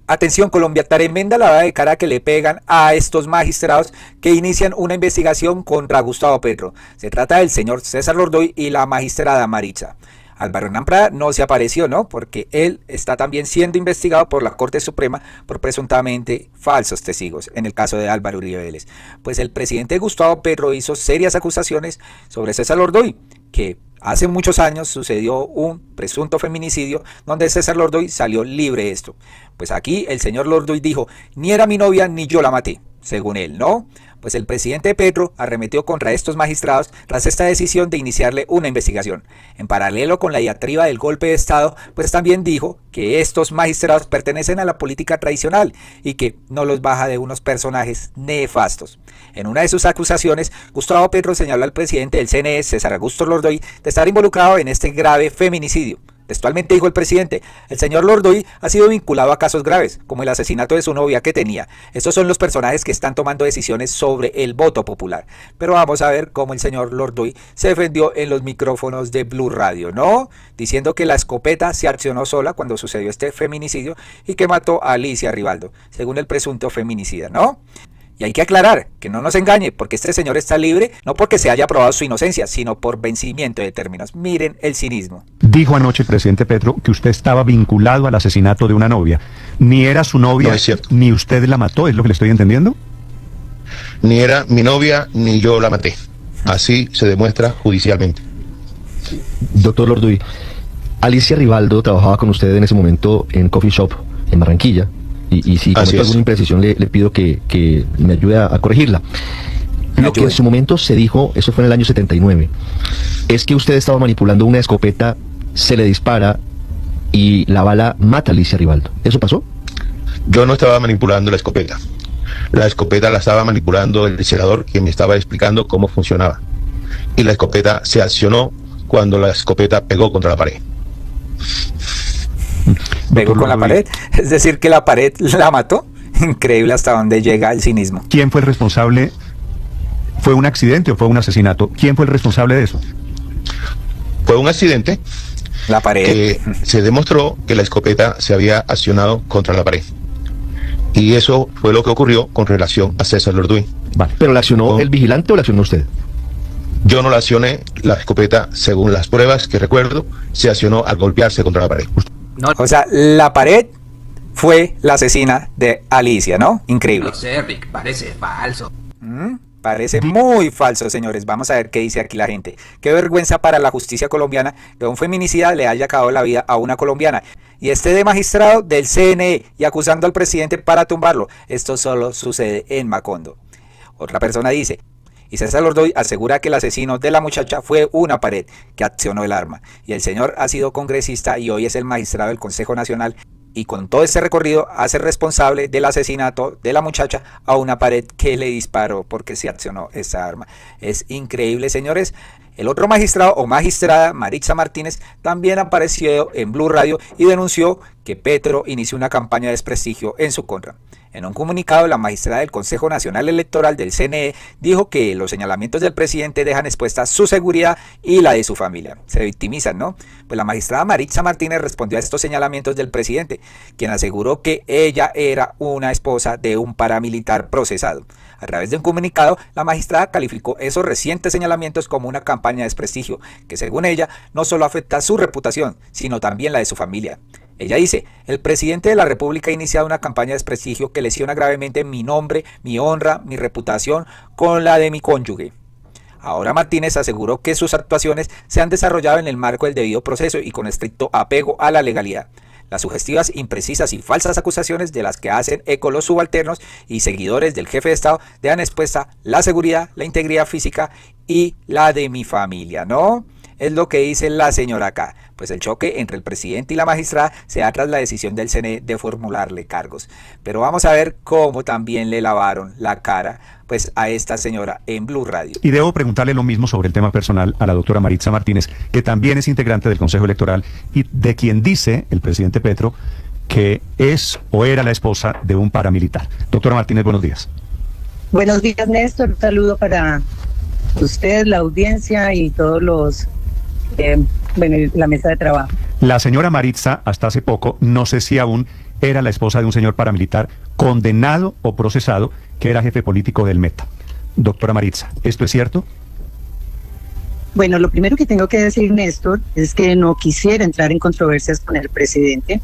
Atención Colombia, tremenda lavada de cara que le pegan a estos magistrados que inician una investigación contra Gustavo Petro. Se trata del señor César Lordoy y la magistrada Maritza. Álvaro Hernán Prada no se apareció, ¿no? Porque él está también siendo investigado por la Corte Suprema por presuntamente falsos testigos en el caso de Álvaro Uribe Vélez. Pues el presidente Gustavo Petro hizo serias acusaciones sobre César Lordoy, que hace muchos años sucedió un presunto feminicidio donde César Lordoy salió libre de esto. Pues aquí el señor Lordoy dijo, ni era mi novia ni yo la maté, según él, ¿no? Pues el presidente Petro arremetió contra estos magistrados tras esta decisión de iniciarle una investigación. En paralelo con la diatriba del golpe de Estado, pues también dijo que estos magistrados pertenecen a la política tradicional y que no los baja de unos personajes nefastos. En una de sus acusaciones, Gustavo Petro señaló al presidente del CNE, César Augusto Lordoy, de estar involucrado en este grave feminicidio. Textualmente dijo el presidente, el señor Lordoy ha sido vinculado a casos graves, como el asesinato de su novia que tenía. Estos son los personajes que están tomando decisiones sobre el voto popular. Pero vamos a ver cómo el señor Lordoy se defendió en los micrófonos de Blue Radio, ¿no? Diciendo que la escopeta se accionó sola cuando sucedió este feminicidio y que mató a Alicia Rivaldo, según el presunto feminicida, ¿no? Y hay que aclarar, que no nos engañe, porque este señor está libre, no porque se haya probado su inocencia, sino por vencimiento de términos. Miren el cinismo. Dijo anoche el presidente Petro que usted estaba vinculado al asesinato de una novia. Ni era su novia, no es cierto. Ni usted la mató, ¿es lo que le estoy entendiendo? Ni era mi novia, ni yo la maté. Así se demuestra judicialmente. Doctor Lordoy, Alicia Rivaldo trabajaba con usted en ese momento en Coffee Shop en Barranquilla. Y si cometo alguna imprecisión le pido que me ayude a corregirla. Lo que en su momento se dijo, eso fue en el año 79, es que usted estaba manipulando una escopeta, se le dispara y la bala mata a Alicia Rivaldo. ¿Eso pasó? Yo no estaba manipulando la escopeta. La escopeta la estaba manipulando el senador que me estaba explicando cómo funcionaba. Y la escopeta se accionó cuando la escopeta pegó contra la pared. Pegó con la pared, es decir que la pared la mató. Increíble hasta dónde llega el cinismo. ¿Quién fue el responsable? ¿Fue un accidente o fue un asesinato? ¿Quién fue el responsable de eso? Fue un accidente. La pared. Se demostró que la escopeta se había accionado contra la pared. Y eso fue lo que ocurrió con relación a César Lordoy. Vale. ¿Pero la accionó el vigilante o la accionó usted? Yo no la accioné, la escopeta, según las pruebas que recuerdo, se accionó al golpearse contra la pared. No, o sea, la pared fue la asesina de Alicia, ¿no? Increíble. No sé, Rick, parece falso. Parece muy falso, señores. Vamos a ver qué dice aquí la gente. Qué vergüenza para la justicia colombiana que un feminicida le haya acabado la vida a una colombiana. Y este de magistrado del CNE y acusando al presidente para tumbarlo. Esto solo sucede en Macondo. Otra persona dice... Y César Lordoy asegura que el asesino de la muchacha fue una pared que accionó el arma. Y el señor ha sido congresista y hoy es el magistrado del Consejo Nacional. Y con todo este recorrido hace responsable del asesinato de la muchacha a una pared que le disparó porque se accionó esa arma. Es increíble, señores. El otro magistrado o magistrada, Maritza Martínez, también apareció en Blue Radio y denunció que Petro inició una campaña de desprestigio en su contra. En un comunicado, la magistrada del Consejo Nacional Electoral del CNE dijo que los señalamientos del presidente dejan expuesta su seguridad y la de su familia. Se victimizan, ¿no? Pues la magistrada Maritza Martínez respondió a estos señalamientos del presidente, quien aseguró que ella era una esposa de un paramilitar procesado. A través de un comunicado, la magistrada calificó esos recientes señalamientos como una campaña de desprestigio, que según ella no solo afecta su reputación, sino también la de su familia. Ella dice, el presidente de la República ha iniciado una campaña de desprestigio que lesiona gravemente mi nombre, mi honra, mi reputación con la de mi cónyuge. Ahora Martínez aseguró que sus actuaciones se han desarrollado en el marco del debido proceso y con estricto apego a la legalidad. Las sugestivas, imprecisas y falsas acusaciones de las que hacen eco los subalternos y seguidores del jefe de Estado dejan expuesta la seguridad, la integridad física y la de mi familia, ¿no? Es lo que dice la señora acá. Pues el choque entre el presidente y la magistrada se da tras la decisión del CNE de formularle cargos. Pero vamos a ver cómo también le lavaron la cara pues a esta señora en Blue Radio. Y debo preguntarle lo mismo sobre el tema personal a la doctora Maritza Martínez, que también es integrante del Consejo Electoral y de quien dice el presidente Petro que es o era la esposa de un paramilitar. Doctora Martínez, buenos días. Buenos días, Néstor. Un saludo para usted, la audiencia y todos los... la mesa de trabajo. La señora Maritza, hasta hace poco, no sé si aún era la esposa de un señor paramilitar condenado o procesado que era jefe político del Meta. Doctora Maritza, ¿esto es cierto? Bueno, lo primero que tengo que decir, Néstor, es que no quisiera entrar en controversias con el presidente,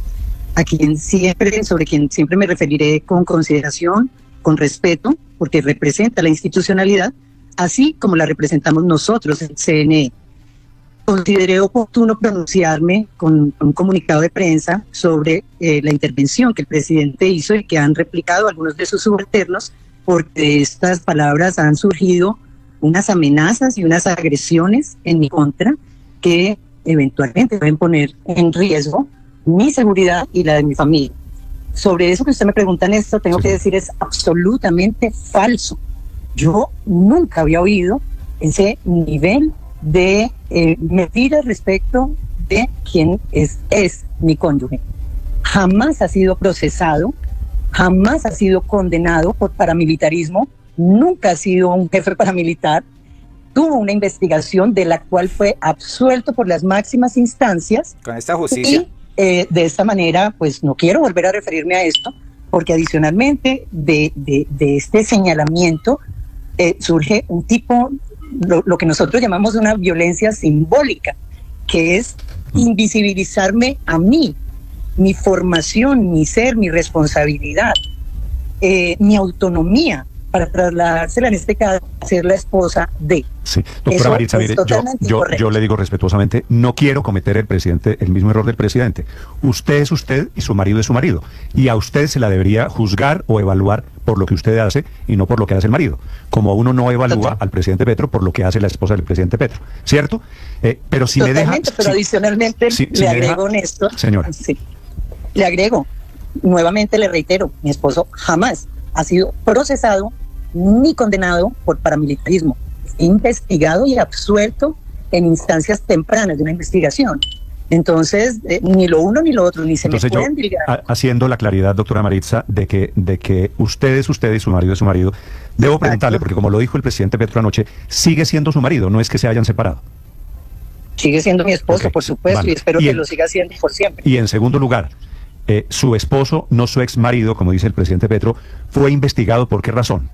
sobre quien siempre me referiré con consideración, con respeto, porque representa la institucionalidad, así como la representamos nosotros en CNE. Consideré oportuno pronunciarme con un comunicado de prensa sobre la intervención que el presidente hizo y que han replicado algunos de sus subalternos, porque de estas palabras han surgido unas amenazas y unas agresiones en mi contra que eventualmente deben poner en riesgo mi seguridad y la de mi familia. Sobre eso que usted me pregunta, Néstor, tengo que decir es absolutamente falso. Yo nunca había oído ese nivel de mentiras respecto de quién es mi cónyuge. Jamás ha sido procesado, jamás ha sido condenado por paramilitarismo, nunca ha sido un jefe paramilitar, tuvo una investigación de la cual fue absuelto por las máximas instancias. Con esta justicia. Y de esta manera, pues no quiero volver a referirme a esto, porque adicionalmente de este señalamiento surge un tipo, lo que nosotros llamamos una violencia simbólica, que es invisibilizarme a mí, mi formación, mi ser, mi responsabilidad, mi autonomía, para trasladársela en este caso a ser la esposa de. Sí, doctora Maritza, mire, yo le digo respetuosamente, no quiero cometer el mismo error del presidente. Usted es usted y su marido es su marido. Y a usted se la debería juzgar o evaluar por lo que usted hace y no por lo que hace el marido. Como uno no evalúa al presidente Petro por lo que hace la esposa del presidente Petro. ¿Cierto? Pero si me deja... Pero adicionalmente le agrego, Néstor. Señora. Sí, le agrego, nuevamente le reitero, mi esposo jamás ha sido procesado ni condenado por paramilitarismo, investigado y absuelto en instancias tempranas de una investigación. Entonces, ni lo uno ni lo otro, ni se me pueden dividir. Haciendo la claridad, doctora Maritza, de que usted es usted y su marido es su marido, debo preguntarle, porque como lo dijo el presidente Petro anoche, sigue siendo su marido, no es que se hayan separado. Sigue siendo mi esposo, por supuesto, vale. Y espero que lo siga siendo por siempre. Y en segundo lugar, su esposo, no su ex marido, como dice el presidente Petro, fue investigado ¿por qué razón?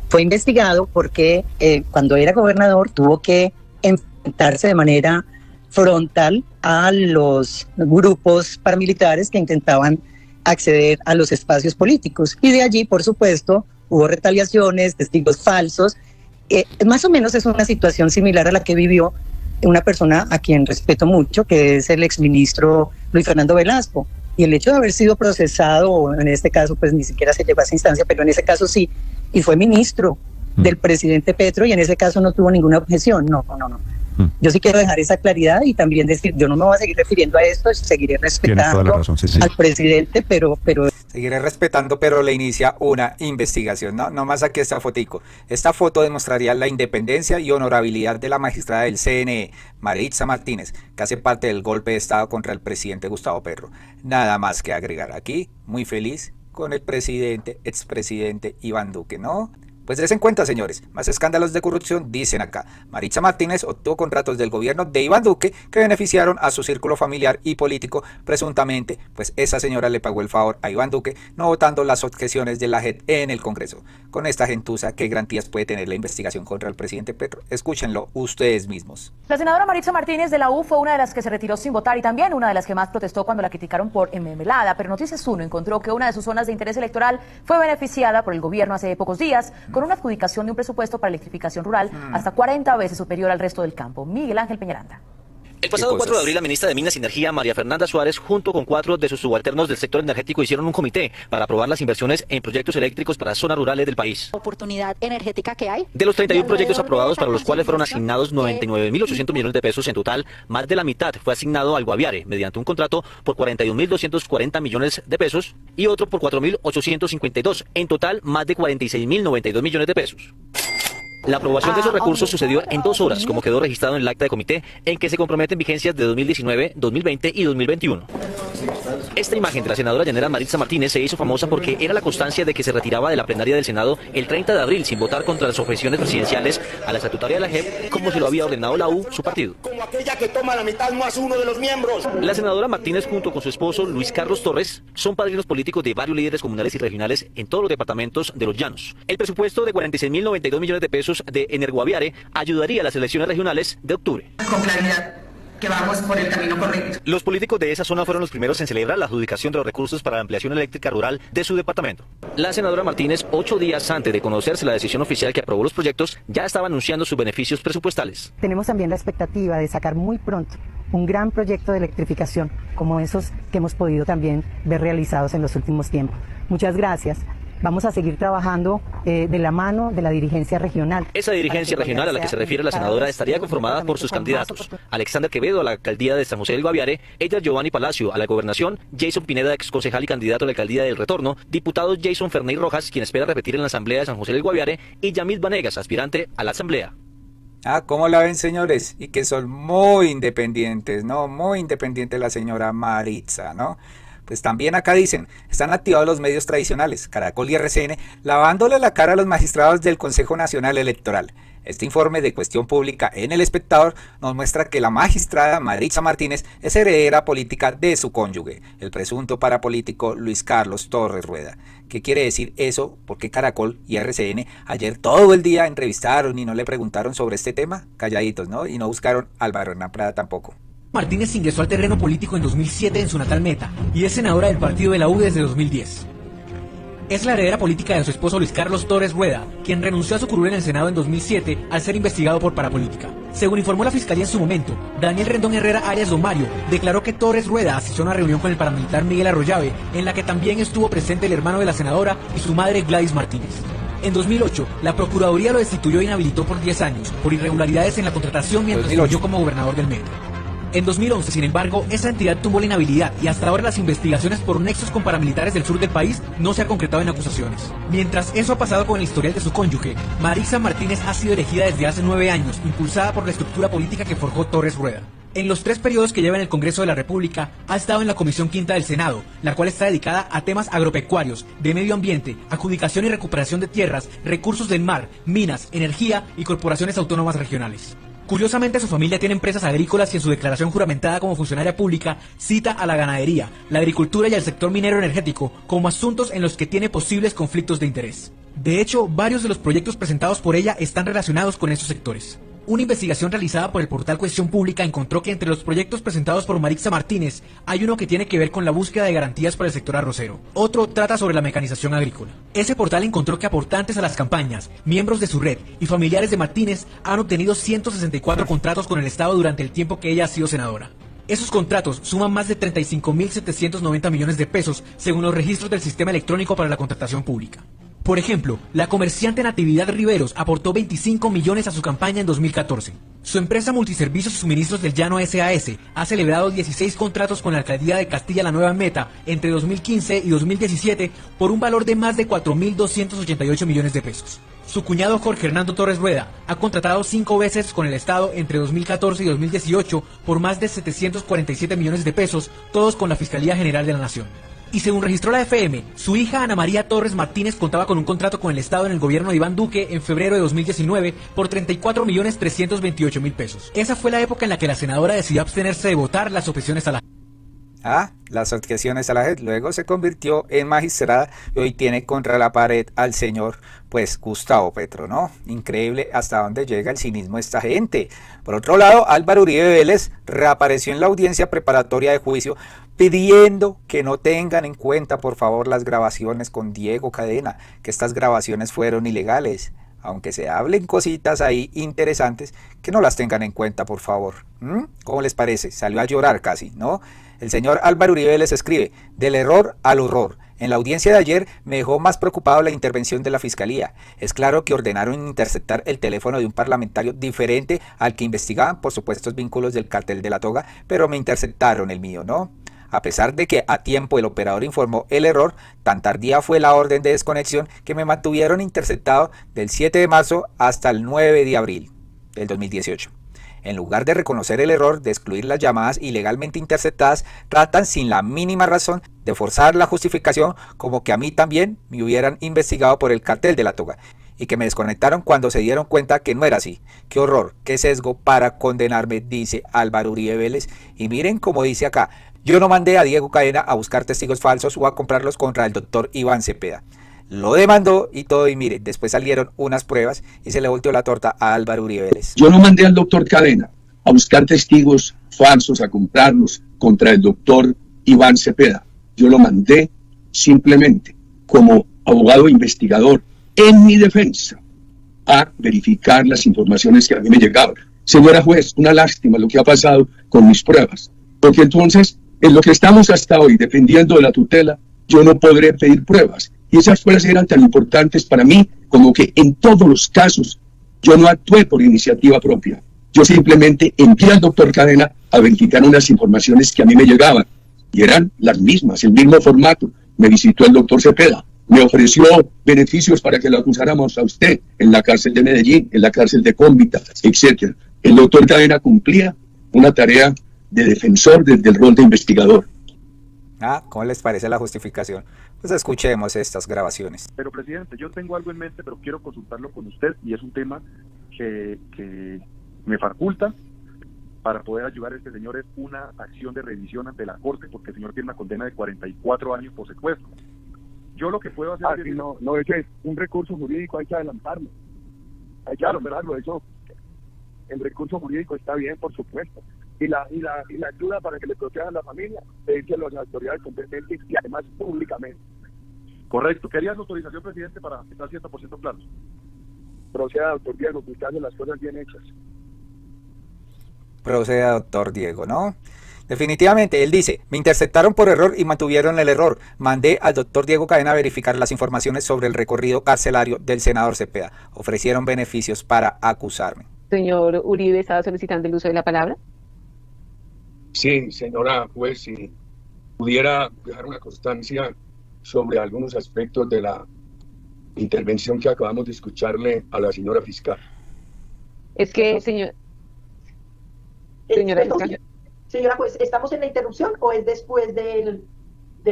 Fue investigado porque cuando era gobernador tuvo que enfrentarse de manera frontal a los grupos paramilitares que intentaban acceder a los espacios políticos. Y de allí, por supuesto, hubo retaliaciones, testigos falsos. Más o menos es una situación similar a la que vivió una persona a quien respeto mucho, que es el exministro Luis Fernando Velasco. Y el hecho de haber sido procesado, en este caso pues ni siquiera se llegó a esa instancia, pero en ese caso sí, y fue ministro del presidente Petro y en ese caso no tuvo ninguna objeción. No. Yo sí quiero dejar esa claridad y también decir, yo no me voy a seguir refiriendo a esto, seguiré respetando al presidente, pero... Seguiré respetando, pero le inicia una investigación. No más aquí esta fotico. Esta foto demostraría la independencia y honorabilidad de la magistrada del CNE, Maritza Martínez, que hace parte del golpe de Estado contra el presidente Gustavo Petro. Nada más que agregar aquí, muy feliz con el expresidente Iván Duque, ¿no? Pues des en cuenta, señores, más escándalos de corrupción, dicen acá. Maritza Martínez obtuvo contratos del gobierno de Iván Duque que beneficiaron a su círculo familiar y político, presuntamente, pues esa señora le pagó el favor a Iván Duque, no votando las objeciones de la JEP en el Congreso. Con esta gentuza, ¿qué garantías puede tener la investigación contra el presidente Petro? Escúchenlo ustedes mismos. La senadora Maritza Martínez de la U fue una de las que se retiró sin votar y también una de las que más protestó cuando la criticaron por mermelada, pero Noticias 1 encontró que una de sus zonas de interés electoral fue beneficiada por el gobierno hace pocos días, con una adjudicación de un presupuesto para electrificación rural hasta 40 veces superior al resto del campo. Miguel Ángel Peñaranda. El pasado 4 de abril, la ministra de Minas y Energía, María Fernanda Suárez, junto con 4 de sus subalternos del sector energético, hicieron un comité para aprobar las inversiones en proyectos eléctricos para zonas rurales del país. Oportunidad energética que hay. De los 31 proyectos aprobados, para los cuales fueron asignados 99.800 millones de pesos en total, más de la mitad fue asignado al Guaviare, mediante un contrato por 41.240 millones de pesos y otro por 4.852, en total más de 46.092 millones de pesos. La aprobación de esos recursos sucedió en 2 horas, como quedó registrado en el acta de comité, en que se comprometen vigencias de 2019, 2020 y 2021. Esta imagen de la senadora llanera Maritza Martínez se hizo famosa porque era la constancia de que se retiraba de la plenaria del Senado el 30 de abril sin votar contra las objeciones presidenciales a la estatutaria de la JEP, como se lo había ordenado la U, su partido. como aquella que toma la mitad más uno de los miembros. La senadora Martínez junto con su esposo Luis Carlos Torres son padrinos políticos de varios líderes comunales y regionales en todos los departamentos de los Llanos. El presupuesto de 46.092 millones de pesos de Energoaviare ayudaría a las elecciones regionales de octubre. Con claridad que vamos por el camino correcto. Los políticos de esa zona fueron los primeros en celebrar la adjudicación de los recursos para la ampliación eléctrica rural de su departamento. La senadora Martínez, 8 días antes de conocerse la decisión oficial que aprobó los proyectos, ya estaba anunciando sus beneficios presupuestales. Tenemos también la expectativa de sacar muy pronto un gran proyecto de electrificación, como esos que hemos podido también ver realizados en los últimos tiempos. Muchas gracias. Vamos a seguir trabajando de la mano de la dirigencia regional. Esa dirigencia regional a la que se refiere la senadora estaría conformada por sus candidatos: Alexander Quevedo a la alcaldía de San José del Guaviare, Edgar Giovanni Palacio a la gobernación, Jason Pineda, ex concejal y candidato a la alcaldía del Retorno, diputado Jason Ferney Rojas, quien espera repetir en la asamblea de San José del Guaviare, y Yamil Vanegas, aspirante a la asamblea. ¿Cómo la ven, señores? Y que son muy independientes, ¿no? Muy independiente la señora Maritza, ¿no? Pues también acá dicen, están activados los medios tradicionales, Caracol y RCN, lavándole la cara a los magistrados del Consejo Nacional Electoral. Este informe de Cuestión Pública en El Espectador nos muestra que la magistrada Maritza Martínez es heredera política de su cónyuge, el presunto parapolítico Luis Carlos Torres Rueda. ¿Qué quiere decir eso? Porque Caracol y RCN ayer todo el día entrevistaron y no le preguntaron sobre este tema, calladitos, ¿no? Y no buscaron a Álvaro Hernán Prada tampoco. Martínez ingresó al terreno político en 2007 en su natal Meta y es senadora del partido de la U desde 2010. Es la heredera política de su esposo Luis Carlos Torres Rueda, quien renunció a su curul en el Senado en 2007 al ser investigado por parapolítica. Según informó la Fiscalía en su momento, Daniel Rendón Herrera Arias Don Mario declaró que Torres Rueda asistió a una reunión con el paramilitar Miguel Arroyave, en la que también estuvo presente el hermano de la senadora y su madre Gladys Martínez. En 2008, la Procuraduría lo destituyó e inhabilitó por 10 años por irregularidades en la contratación mientras fungió como gobernador del Meta. En 2011, sin embargo, esa entidad tumbó la inhabilidad y hasta ahora las investigaciones por nexos con paramilitares del sur del país no se han concretado en acusaciones. Mientras eso ha pasado con el historial de su cónyuge, Maritza Martínez ha sido elegida desde hace 9 años, impulsada por la estructura política que forjó Torres Rueda. En los 3 periodos que lleva en el Congreso de la República, ha estado en la Comisión Quinta del Senado, la cual está dedicada a temas agropecuarios, de medio ambiente, adjudicación y recuperación de tierras, recursos del mar, minas, energía y corporaciones autónomas regionales. Curiosamente, su familia tiene empresas agrícolas y en su declaración juramentada como funcionaria pública cita a la ganadería, la agricultura y al sector minero energético como asuntos en los que tiene posibles conflictos de interés. De hecho, varios de los proyectos presentados por ella están relacionados con esos sectores. Una investigación realizada por el portal Cuestión Pública encontró que entre los proyectos presentados por Maritza Martínez hay uno que tiene que ver con la búsqueda de garantías para el sector arrocero. Otro trata sobre la mecanización agrícola. Ese portal encontró que aportantes a las campañas, miembros de su red y familiares de Martínez han obtenido 164 contratos con el Estado durante el tiempo que ella ha sido senadora. Esos contratos suman más de 35.790 millones de pesos según los registros del Sistema Electrónico para la Contratación Pública. Por ejemplo, la comerciante Natividad Riveros aportó 25 millones a su campaña en 2014. Su empresa Multiservicios y Suministros del Llano SAS ha celebrado 16 contratos con la Alcaldía de Castilla la Nueva Meta entre 2015 y 2017 por un valor de más de 4.288 millones de pesos. Su cuñado Jorge Hernando Torres Rueda ha contratado 5 veces con el Estado entre 2014 y 2018 por más de 747 millones de pesos, todos con la Fiscalía General de la Nación. Y según registró la FM, su hija Ana María Torres Martínez contaba con un contrato con el Estado en el gobierno de Iván Duque en febrero de 2019 por 34.328.000 pesos. Esa fue la época en la que la senadora decidió abstenerse de votar las objeciones a la... Las objeciones a la JEP. Luego se convirtió en magistrada y hoy tiene contra la pared al señor, pues, Gustavo Petro, ¿no? Increíble hasta dónde llega el cinismo de esta gente. Por otro lado, Álvaro Uribe Vélez reapareció en la audiencia preparatoria de juicio pidiendo que no tengan en cuenta, por favor, las grabaciones con Diego Cadena, que estas grabaciones fueron ilegales. Aunque se hablen cositas ahí interesantes, que no las tengan en cuenta, por favor. ¿Cómo les parece? Salió a llorar casi, ¿no? El señor Álvaro Uribe les escribe, del error al horror. En la audiencia de ayer me dejó más preocupado la intervención de la Fiscalía. Es claro que ordenaron interceptar el teléfono de un parlamentario diferente al que investigaban por supuestos vínculos del cartel de la toga, pero me interceptaron el mío, ¿no? A pesar de que a tiempo el operador informó el error, tan tardía fue la orden de desconexión que me mantuvieron interceptado del 7 de marzo hasta el 9 de abril del 2018. En lugar de reconocer el error de excluir las llamadas ilegalmente interceptadas, tratan sin la mínima razón de forzar la justificación como que a mí también me hubieran investigado por el cartel de la toga. y que me desconectaron cuando se dieron cuenta que no era así. Qué horror, qué sesgo para condenarme, dice Álvaro Uribe Vélez. Y miren como dice acá, yo no mandé a Diego Cadena a buscar testigos falsos o a comprarlos contra el doctor Iván Cepeda. Lo demandó y todo, y mire, después salieron unas pruebas y se le volteó la torta a Álvaro Uribe Vélez. Yo no mandé al doctor Cadena a buscar testigos falsos, a comprarlos contra el doctor Iván Cepeda. Yo lo mandé simplemente como abogado investigador en mi defensa a verificar las informaciones que a mí me llegaban. Señora juez, una lástima lo que ha pasado con mis pruebas, porque entonces en lo que estamos hasta hoy dependiendo de la tutela, yo no podré pedir pruebas. Y esas pruebas eran tan importantes para mí como que en todos los casos yo no actué por iniciativa propia. Yo simplemente envié al doctor Cadena a verificar unas informaciones que a mí me llegaban. Y eran las mismas, el mismo formato. Me visitó el doctor Cepeda, me ofreció beneficios para que lo acusáramos a usted en la cárcel de Medellín, en la cárcel de Cómbita, etc. El doctor Cadena cumplía una tarea de defensor desde el rol de investigador. ¿Cómo les parece la justificación? Pues escuchemos estas grabaciones. Pero presidente, yo tengo algo en mente, pero quiero consultarlo con usted y es un tema que me faculta para poder ayudar a este señor, es una acción de revisión ante la Corte, porque el señor tiene una condena de 44 años por secuestro. Yo lo que puedo hacer no, ese es un recurso jurídico, hay que adelantarlo. Hay que adelantarlo, eso. El recurso jurídico está bien, por supuesto. Y la ayuda para que le protejan a la familia, pedírselo a las autoridades competentes y además públicamente. Correcto. ¿Querías autorización, presidente, para estar 100% claros? Proceda, doctor Diego, que usted hace las cosas bien hechas. Proceda, doctor Diego, ¿no? Definitivamente, él dice, me interceptaron por error y mantuvieron el error. Mandé al doctor Diego Cadena a verificar las informaciones sobre el recorrido carcelario del senador Cepeda. Ofrecieron beneficios para acusarme. Señor Uribe, ¿estaba solicitando el uso de la palabra? Sí, señora juez, si pudiera dejar una constancia sobre algunos aspectos de la intervención que acabamos de escucharle a la señora fiscal. Es que, señora fiscal. Señora juez, ¿estamos en la interrupción o es después del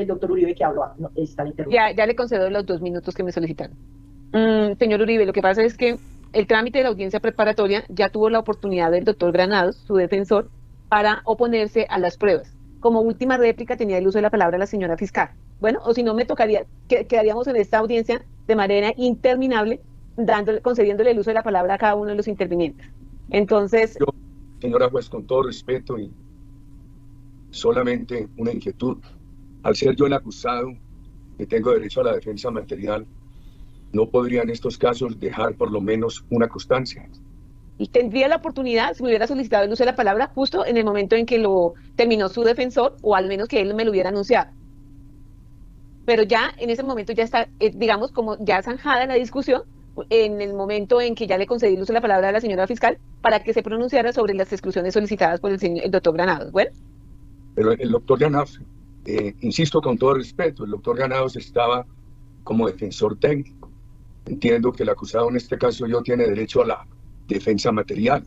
doctor Uribe que habló? No, está la interrupción. Ya le concedo los 2 minutos que me solicitaron. Señor Uribe, lo que pasa es que el trámite de la audiencia preparatoria ya tuvo la oportunidad del doctor Granados, su defensor, para oponerse a las pruebas. Como última réplica tenía el uso de la palabra la señora fiscal. Bueno, o si no me tocaría, quedaríamos en esta audiencia de manera interminable, concediéndole el uso de la palabra a cada uno de los intervinientes. Entonces... Yo, señora juez, con todo respeto y solamente una inquietud, al ser yo el acusado, que tengo derecho a la defensa material, ¿no podría en estos casos dejar por lo menos una constancia? Y tendría la oportunidad, si me hubiera solicitado el uso de la palabra, justo en el momento en que lo terminó su defensor, o al menos que él me lo hubiera anunciado. Pero ya en ese momento ya está, digamos, como ya zanjada la discusión, en el momento en que ya le concedí el uso de la palabra a la señora fiscal para que se pronunciara sobre las exclusiones solicitadas por el doctor Granados. Bueno. Pero el doctor Granados, insisto con todo respeto, el doctor Granados estaba como defensor técnico. Entiendo que el acusado en este caso yo tiene derecho a la defensa material.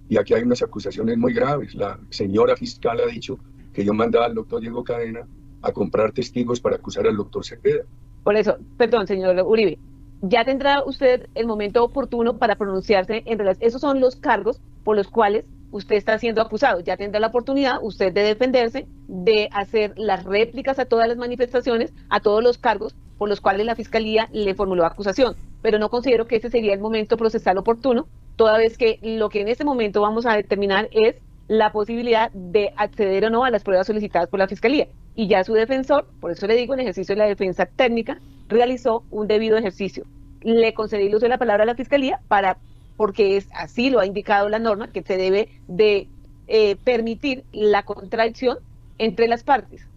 Y aquí hay unas acusaciones muy graves. La señora fiscal ha dicho que yo mandaba al doctor Diego Cadena a comprar testigos para acusar al doctor Cepeda. Por eso, perdón, señor Uribe, ya tendrá usted el momento oportuno para pronunciarse en relación. Esos son los cargos por los cuales usted está siendo acusado. Ya tendrá la oportunidad usted de defenderse, de hacer las réplicas a todas las manifestaciones, a todos los cargos por los cuales la Fiscalía le formuló acusación. Pero no considero que ese sería el momento procesal oportuno, toda vez que lo que en este momento vamos a determinar es la posibilidad de acceder o no a las pruebas solicitadas por la Fiscalía. Y ya su defensor, por eso le digo, en ejercicio de la defensa técnica, realizó un debido ejercicio. Le concedí el uso de la palabra a la Fiscalía porque así lo ha indicado la norma, que se debe de permitir la contradicción entre las partes.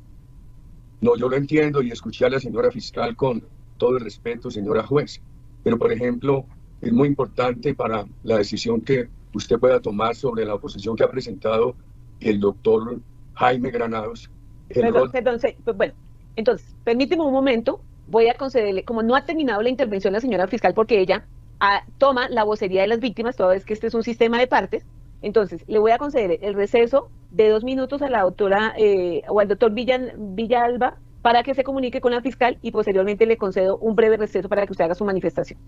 No, yo lo entiendo y escuché a la señora fiscal con todo el respeto, señora juez. Pero, por ejemplo, es muy importante para la decisión que usted pueda tomar sobre la oposición que ha presentado el doctor Jaime Granados. Bueno, entonces, permíteme un momento, voy a concederle, como no ha terminado la intervención la señora fiscal, porque ella toma la vocería de las víctimas, toda vez que este es un sistema de partes, entonces le voy a conceder el receso de 2 minutos a la doctora o al doctor Villalba para que se comunique con la fiscal y posteriormente le concedo un breve receso para que usted haga su manifestación.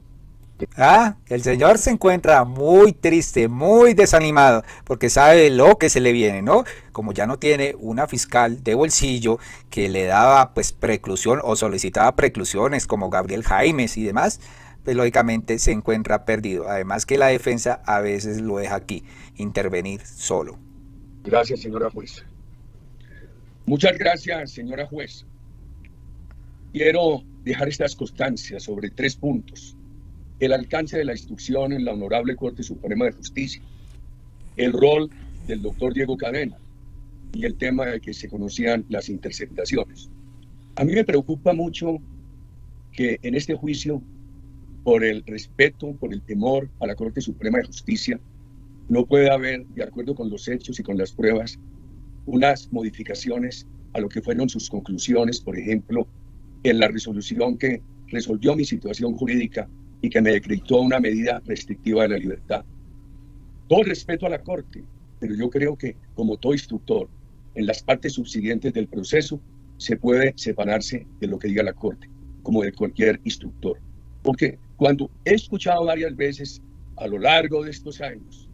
El señor se encuentra muy triste, muy desanimado, porque sabe lo que se le viene, ¿no? Como ya no tiene una fiscal de bolsillo que le daba pues preclusión o solicitaba preclusiones como Gabriel Jaimes y demás, pues lógicamente se encuentra perdido. Además que la defensa a veces lo deja aquí, intervenir solo. Gracias, señora juez. Muchas gracias, señora juez. Quiero dejar estas constancias sobre 3 puntos. El alcance de la instrucción en la Honorable Corte Suprema de Justicia, el rol del doctor Diego Cadena y el tema de que se conocían las interceptaciones. A mí me preocupa mucho que en este juicio, por el respeto, por el temor a la Corte Suprema de Justicia, no puede haber, de acuerdo con los hechos y con las pruebas, unas modificaciones a lo que fueron sus conclusiones, por ejemplo, en la resolución que resolvió mi situación jurídica y que me decretó una medida restrictiva de la libertad. Todo respeto a la Corte, pero yo creo que, como todo instructor, en las partes subsiguientes del proceso se puede separarse de lo que diga la Corte, como de cualquier instructor. Porque cuando he escuchado varias veces a lo largo de estos años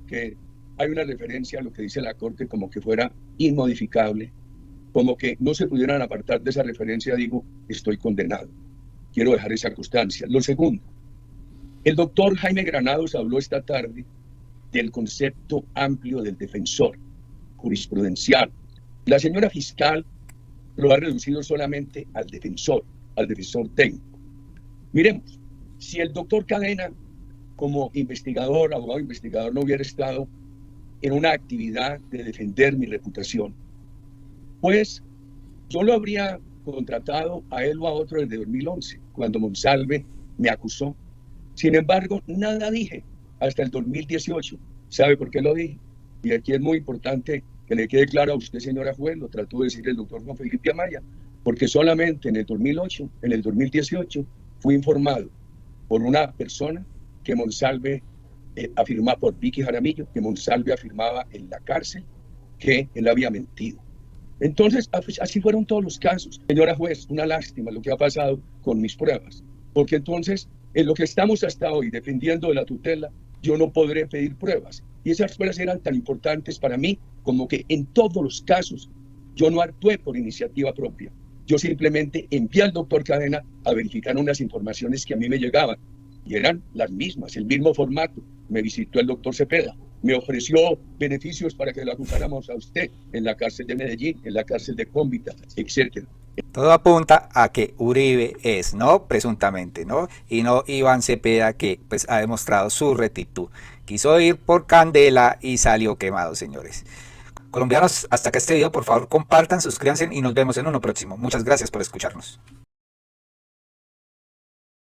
que hay una referencia a lo que dice la Corte como que fuera inmodificable, como que no se pudieran apartar de esa referencia, digo, estoy condenado. Quiero dejar esa constancia. Lo segundo, el doctor Jaime Granados habló esta tarde del concepto amplio del defensor jurisprudencial. La señora fiscal lo ha reducido solamente al defensor técnico. Miremos, si el doctor Cadena, como investigador, abogado investigador, no hubiera estado en una actividad de defender mi reputación, pues yo lo habría contratado a él o a otro desde 2011, cuando Monsalve me acusó. Sin embargo, nada dije hasta el 2018. ¿Sabe por qué lo dije? Y aquí es muy importante que le quede claro a usted, señora juez, lo trató de decir el doctor Juan Felipe Amaya, porque solamente en el 2018, fui informado por una persona que Monsalve afirmaba, por Vicky Jaramillo, que Monsalve afirmaba en la cárcel que él había mentido. Entonces, así fueron todos los casos. Señora juez, una lástima lo que ha pasado con mis pruebas, porque entonces, en lo que estamos hasta hoy defendiendo de la tutela, yo no podré pedir pruebas. Y esas pruebas eran tan importantes para mí como que en todos los casos yo no actué por iniciativa propia. Yo simplemente envié al doctor Cadena a verificar unas informaciones que a mí me llegaban y eran las mismas, el mismo formato. Me visitó el doctor Cepeda, me ofreció beneficios para que lo acusáramos a usted en la cárcel de Medellín, en la cárcel de Cómbita, etcétera. Todo apunta a que Uribe es, ¿no? Presuntamente, ¿no? Y no Iván Cepeda, que pues ha demostrado su rectitud. Quiso ir por candela y salió quemado, señores. Colombianos, hasta acá este video, por favor compartan, suscríbanse y nos vemos en uno próximo. Muchas gracias por escucharnos.